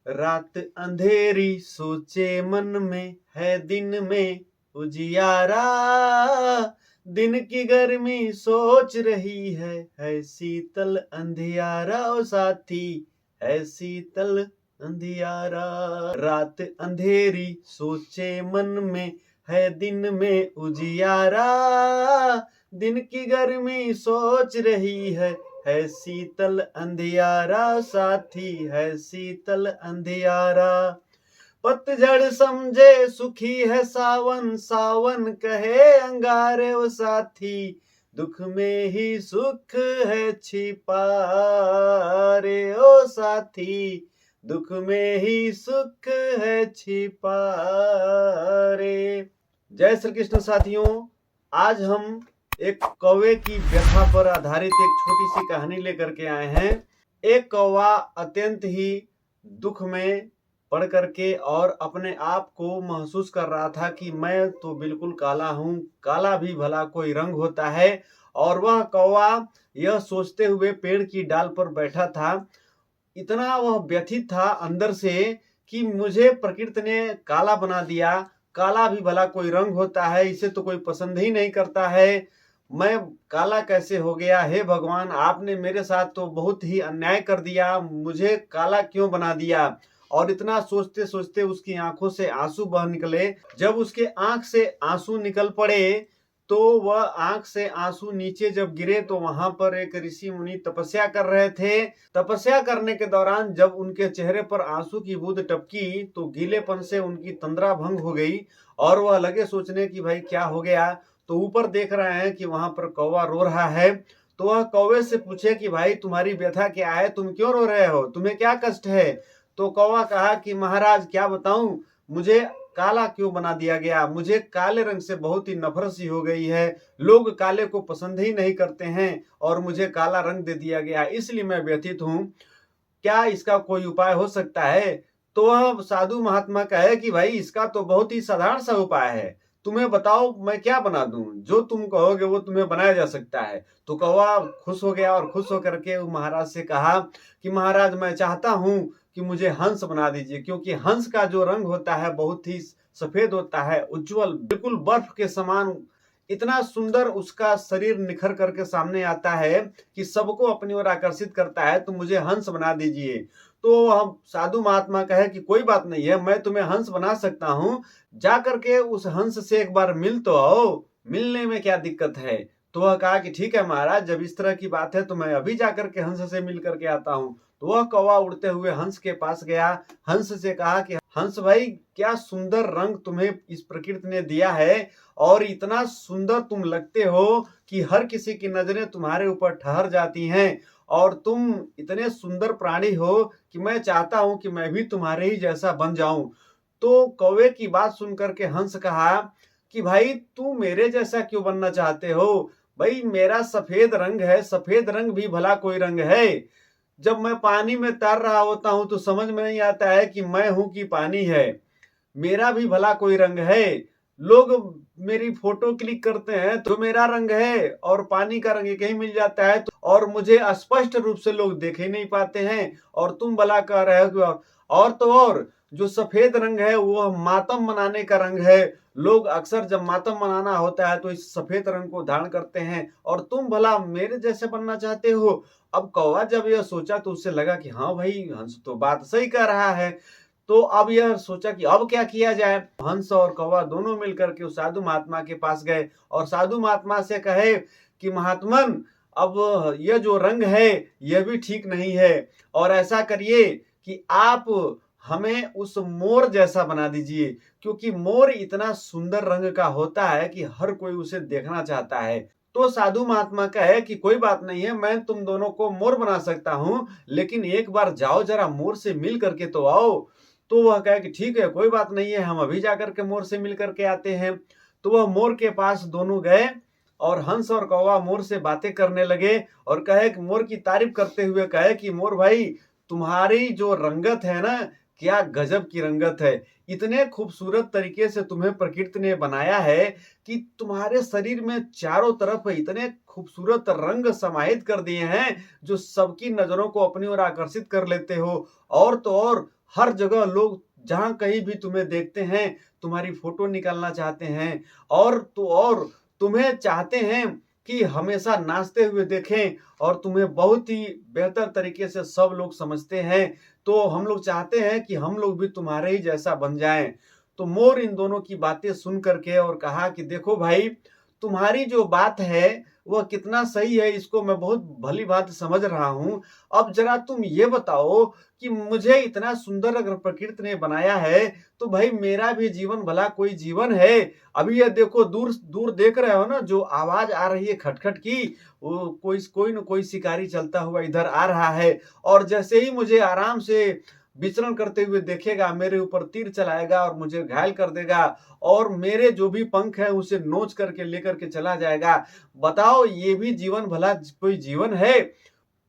रात अंधेरी सोचे मन में है दिन में उजियारा। दिन की गर्मी सोच रही है शीतल अंधियारा। ओ साथी है शीतल अंधियारा। रात अंधेरी सोचे मन में है दिन में उजियारा। दिन की गर्मी सोच रही है शीतल अंधियारा। साथी है शीतल अंधियारा। पतझड़ समझे सुखी है सावन, सावन कहे अंगारे। ओ साथी दुख में ही सुख है छिपा रे। ओ साथी दुख में ही सुख है छिपा रे। जय श्री कृष्ण साथियों, आज हम एक कौवे की व्यथा पर आधारित एक छोटी सी कहानी लेकर के आए हैं। एक कौवा अत्यंत ही दुख में पढ़ करके और अपने आप को महसूस कर रहा था कि मैं तो बिल्कुल काला हूँ, काला भी भला कोई रंग होता है। और वह कौवा यह सोचते हुए पेड़ की डाल पर बैठा था। इतना वह व्यथित था अंदर से कि मुझे प्रकृति ने काला बना दिया, काला भी भला कोई रंग होता है, इसे तो कोई पसंद ही नहीं करता है, मैं काला कैसे हो गया। हे भगवान, आपने मेरे साथ तो बहुत ही अन्याय कर दिया, मुझे काला क्यों बना दिया। और इतना सोचते सोचते उसकी आंखों से आंसू बह निकले। जब उसके आंख से आंसू निकल पड़े तो वह आंख से आंसू नीचे जब गिरे तो वहां पर एक ऋषि मुनि तपस्या कर रहे थे। तपस्या करने के दौरान जब उनके चेहरे पर आंसू की बूंद टपकी तो गीलेपन से उनकी तंद्रा भंग हो गई और वह लगे सोचने कि भाई क्या हो गया। तो ऊपर देख रहे हैं कि वहां पर कौवा रो रहा है। तो वह कौवे से पूछे कि भाई तुम्हारी व्यथा क्या है, तुम क्यों रो रहे हो, तुम्हें क्या कष्ट है। तो कौवा कहा कि महाराज क्या बताऊं, मुझे काला क्यों बना दिया गया, मुझे काले रंग से बहुत ही नफरत सी हो गई है, लोग काले को पसंद ही नहीं करते हैं और मुझे काला रंग दे दिया गया, इसलिए मैं व्यथित हूं, क्या इसका कोई उपाय हो सकता है। तो वह साधु महात्मा कहे कि भाई इसका तो बहुत ही साधारण सा उपाय है, तुम्हें बताओ मैं क्या बना दूं, जो तुम कहोगे वो तुम्हें बनाया जा सकता है। तो कौवा खुश हो गया और खुश होकर के महाराज से कहा कि महाराज मैं चाहता हूं कि मुझे हंस बना दीजिए, क्योंकि हंस का जो रंग होता है बहुत ही सफेद होता है, उज्जवल, बिल्कुल बर्फ के समान, इतना सुंदर उसका शरीर निखर करके सामने आता है कि सबको अपनी ओर आकर्षित करता है, तो मुझे हंस बना दीजिए। तो हम साधु महात्मा कहे कि कोई बात नहीं है, मैं तुम्हें हंस बना सकता हूं, जा करके उस हंस से एक बार मिल तो आओ, मिलने में क्या दिक्कत है। तो वह कहा कि ठीक है महाराज, जब इस तरह की बात है तो मैं अभी जाकर के हंस से मिल करके आता हूं। तो वह कौवा उड़ते हुए हंस के पास गया, हंस से कहा कि हंस भाई क्या सुंदर रंग तुम्हें इस प्रकृति ने दिया है और इतना सुंदर तुम लगते हो कि हर किसी की नजरें तुम्हारे ऊपर ठहर जाती हैं और तुम इतने सुंदर प्राणी हो कि मैं चाहता हूं कि मैं भी तुम्हारे ही जैसा बन जाऊं। तो कौवे की बात सुनकर के हंस कहा कि भाई तू मेरे जैसा क्यों बनना चाहते हो, भाई मेरा सफेद रंग है, सफेद रंग भी भला कोई रंग है। जब मैं पानी में तैर रहा होता हूं तो समझ में नहीं आता है कि मैं हूं कि पानी है, मेरा भी भला कोई रंग है। लोग मेरी फोटो क्लिक करते हैं तो मेरा रंग है और पानी का रंग एक ही मिल जाता है, और मुझे स्पष्ट रूप से लोग देख ही नहीं पाते हैं, और तुम भला कह रहे हो कि और तो और जो सफेद रंग है वो मातम मनाने का रंग है, लोग अक्सर जब मातम मनाना होता है तो इस सफेद रंग को धारण करते हैं, और तुम भला मेरे जैसे बनना चाहते हो। अब कौवा जब यह सोचा तो उससे लगा कि हाँ भाई हंस तो बात सही कह रहा है। तो अब यह सोचा कि अब क्या किया जाए। हंस और कौवा दोनों मिलकर के उस साधु महात्मा के पास गए और साधु महात्मा से कहे कि महात्मन, अब यह जो रंग है यह भी ठीक नहीं है, और ऐसा करिए कि आप हमें उस मोर जैसा बना दीजिए, क्योंकि मोर इतना सुंदर रंग का होता है कि हर कोई उसे देखना चाहता है। तो साधु महात्मा कहे कि कोई बात नहीं है, मैं तुम दोनों को मोर बना सकता हूं, लेकिन एक बार जाओ जरा मोर से मिल करके तो आओ। तो वह कहे कि ठीक है कोई बात नहीं है, हम अभी जाकर के मोर से मिल करके आते हैं। तो वह मोर के पास दोनों गए और हंस और कौवा मोर से बातें करने लगे और कहे कि मोर की तारीफ करते हुए कहे कि मोर भाई तुम्हारी जो रंगत है ना, क्या गजब की रंगत है, इतने खूबसूरत तरीके से तुम्हें प्रकृति ने बनाया है कि तुम्हारे शरीर में चारों तरफ इतने खूबसूरत रंग समाहित कर दिए हैं जो सबकी नजरों को अपनी ओर आकर्षित कर लेते हो। और तो और हर जगह लोग जहां कहीं भी तुम्हें देखते हैं तुम्हारी फोटो निकालना चाहते हैं, और तुम्हें चाहते हैं कि हमेशा नाचते हुए देखें, और तुम्हें बहुत ही बेहतर तरीके से सब लोग समझते हैं। तो हम लोग चाहते हैं कि हम लोग भी तुम्हारे ही जैसा बन जाएं। तो मोर इन दोनों की बातें सुन करके और कहा कि देखो भाई, तुम्हारी जो बात है वह कितना सही है, इसको मैं बहुत भली बात समझ रहा हूं। अब जरा तुम ये बताओ कि मुझे इतना सुंदर अगर प्रकृति ने बनाया है तो भाई मेरा भी जीवन भला कोई जीवन है। अभी ये देखो, दूर दूर देख रहे हो ना, जो आवाज आ रही है खटखट की, वो कोई न कोई शिकारी चलता हुआ इधर आ रहा है, और जैसे ही मुझे आराम से विचरण करते हुए देखेगा मेरे ऊपर तीर चलाएगा और मुझे घायल कर देगा, और मेरे जो भी पंख है उसे नोच करके लेकर के चला जाएगा। बताओ ये भी जीवन भला कोई जीवन है?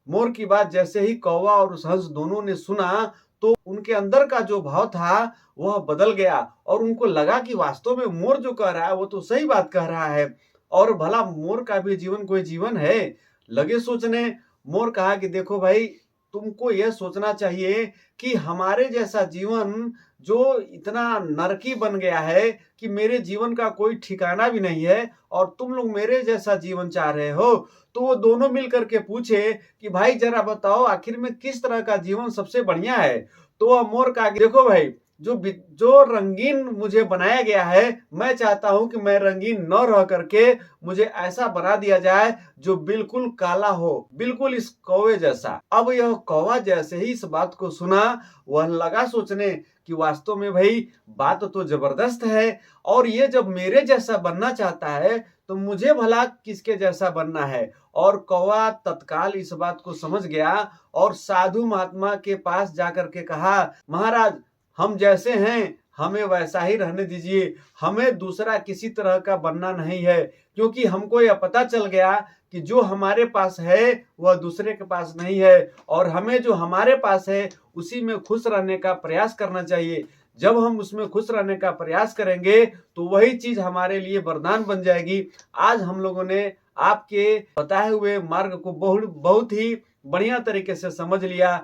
मोर की बात जैसे ही कौवा और उस हंस दोनों ने सुना तो उनके अंदर का जो भाव था वह बदल गया, और उनको लगा कि वास्तव में मोर जो कह रहा है वो तो सही बात कह रहा है, और भला मोर का भी जीवन कोई जीवन है। लगे सोचने। मोर कहा कि देखो भाई, तुमको यह सोचना चाहिए कि हमारे जैसा जीवन जो इतना नरकी बन गया है कि मेरे जीवन का कोई ठिकाना भी नहीं है, और तुम लोग मेरे जैसा जीवन चाह रहे हो। तो वो दोनों मिल करके पूछे कि भाई जरा बताओ आखिर में किस तरह का जीवन सबसे बढ़िया है। तो वह मोर कहा कि देखो भाई, जो रंगीन मुझे बनाया गया है, मैं चाहता हूं कि मैं रंगीन न रह करके मुझे ऐसा बना दिया जाए जो बिल्कुल काला हो, बिल्कुल इस कौवे जैसा। अब यह कौवा जैसे ही इस बात को सुना वह लगा सोचने कि वास्तव में भाई बात तो जबरदस्त है, और ये जब मेरे जैसा बनना चाहता है तो मुझे भला किसके जैसा बनना है। और कौवा तत्काल इस बात को समझ गया और साधु महात्मा के पास जाकर के कहा, महाराज हम जैसे हैं हमें वैसा ही रहने दीजिए, हमें दूसरा किसी तरह का बनना नहीं है, क्योंकि हमको यह पता चल गया कि जो हमारे पास है वह दूसरे के पास नहीं है, और हमें जो हमारे पास है उसी में खुश रहने का प्रयास करना चाहिए। जब हम उसमें खुश रहने का प्रयास करेंगे तो वही चीज हमारे लिए वरदान बन जाएगी। आज हम लोगों ने आपके बताए हुए मार्ग को बहुत बहुत ही बढ़िया तरीके से समझ लिया।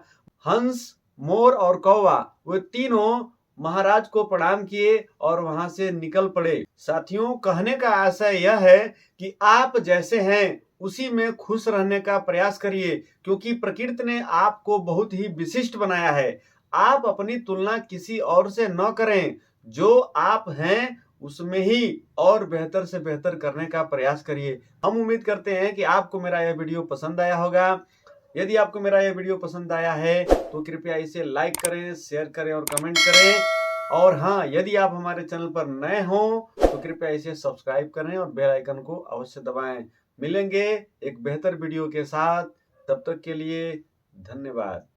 हंस, मोर और कौवा वे तीनों महाराज को प्रणाम किए और वहां से निकल पड़े। साथियों, कहने का आशय यह है कि आप जैसे हैं उसी में खुश रहने का प्रयास करिए, क्योंकि प्रकृति ने आपको बहुत ही विशिष्ट बनाया है। आप अपनी तुलना किसी और से न करें, जो आप हैं उसमें ही और बेहतर से बेहतर करने का प्रयास करिए। हम उम्मीद करते हैं कि आपको मेरा यह वीडियो पसंद आया होगा। यदि आपको मेरा यह वीडियो पसंद आया है तो कृपया इसे लाइक करें, शेयर करें और कमेंट करें। और हाँ, यदि आप हमारे चैनल पर नए हों तो कृपया इसे सब्सक्राइब करें और बेल आइकन को अवश्य दबाएं। मिलेंगे एक बेहतर वीडियो के साथ, तब तक के लिए धन्यवाद।